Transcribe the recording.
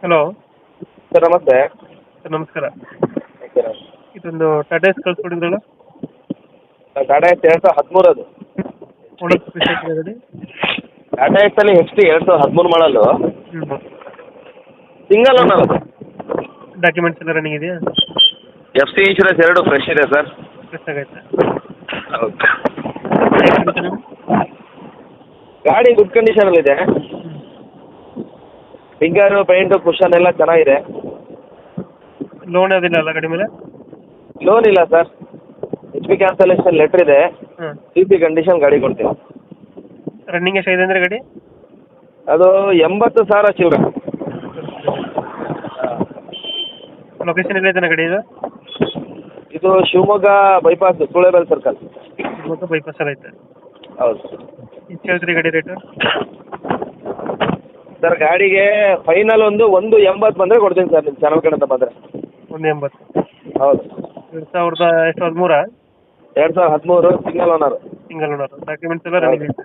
Hello. Sir ನಮಸ್ತೆ. Sir ನಮಸ್ಕಾರ. Okay. ಇದೊಂದು ಟಾಟಾ ಎಸ್ ಕಳ್ಸ್ಕೊಡಿದ್ರಲ್ಲ, ಟಾಟಾ ಎಸ್ 2013 ಅದು. ಓನರ್ ಎಷ್ಟಾಗಿದೆ ಗಾಡಿ? ಟಾಟಾ ಎಸ್ ಅಲ್ಲಿ XT 2013 ಮಾಡಲು ಹ್ಞೂ. ಸಿಂಗಲ್ ಓನರ್ ಅದು. ಡಾಕ್ಯುಮೆಂಟ್ಸ್ ಎಲ್ಲ ರನ್ನಿಂಗ್ ಇದೆಯಾ? FC ಇನ್ಶೂರೆನ್ಸ್ 2 ಫ್ರೆಶ್ ಇದೆ ಸರ್. ಫ್ರೆಶ್ ಆಗೈತೆ. ಹೌದು. ಕಂಡೀಷನ್? ಗಾಡಿ ಗುಡ್ ಕಂಡೀಷನಲ್ಲಿದೆ. ಹ್ಞೂ. ಫಿಂಗರು ಪೇಂಟು ಕುಷನ್ ಎಲ್ಲ ಚೆನ್ನಾಗಿದೆ. ಲೋನ್ ಯಾವುದಿಲ್ಲ ಅಲ್ಲ ಗಾಡಿ ಮೇಲೆ? ಲೋನ್ ಇಲ್ಲ ಸರ್. HP ಕ್ಯಾನ್ಸಲೇಷನ್ ಲೆಟ್ರ್ ಇದೆ. ಹಾಂ. CC ಕಂಡೀಷನ್ ಗಾಡಿ ಕೊಡ್ತೀನಿ. ರನ್ನಿಂಗ್ ಎಷ್ಟಾಗಿದೆ ಅಂದರೆ ಗಾಡಿ? ಅದು 80,000 ಚಿಲ್ಲರೆ. ಲೊಕೇಶನ್ ಎಲ್ಲೈತೆ ಗಾಡಿ ಇದು? ಇದು ಶಿವಮೊಗ್ಗ ಬೈಪಾಸ್ ಸುಳೆಬೆಲ್ ಸರ್ಕಲ್. ಶಿವಮೊಗ್ಗ ಬೈಪಾಸಲ್ಲಿ ಐತೆ. ಹೌದು. ಎಷ್ಟು ಹೇಳ್ತೀರಿ ಗಾಡಿ ರೇಟು? ಸರ್ ಗಾಡಿಗೆ ಫೈನಲ್ ಒಂದು 80 ಬಂದರೆ ಕೊಡ್ತೀನಿ ಸರ್, ನಿಮ್ಮ ಚಾನಲ್ ಕಡೆಯಿಂದ ಬಂದರೆ. 180. ಹೌದು. 2013? 2013 single owner. Single owner. Documents ಎಲ್ಲ ರನ್ನಿಂಗ್ ಐತೆ.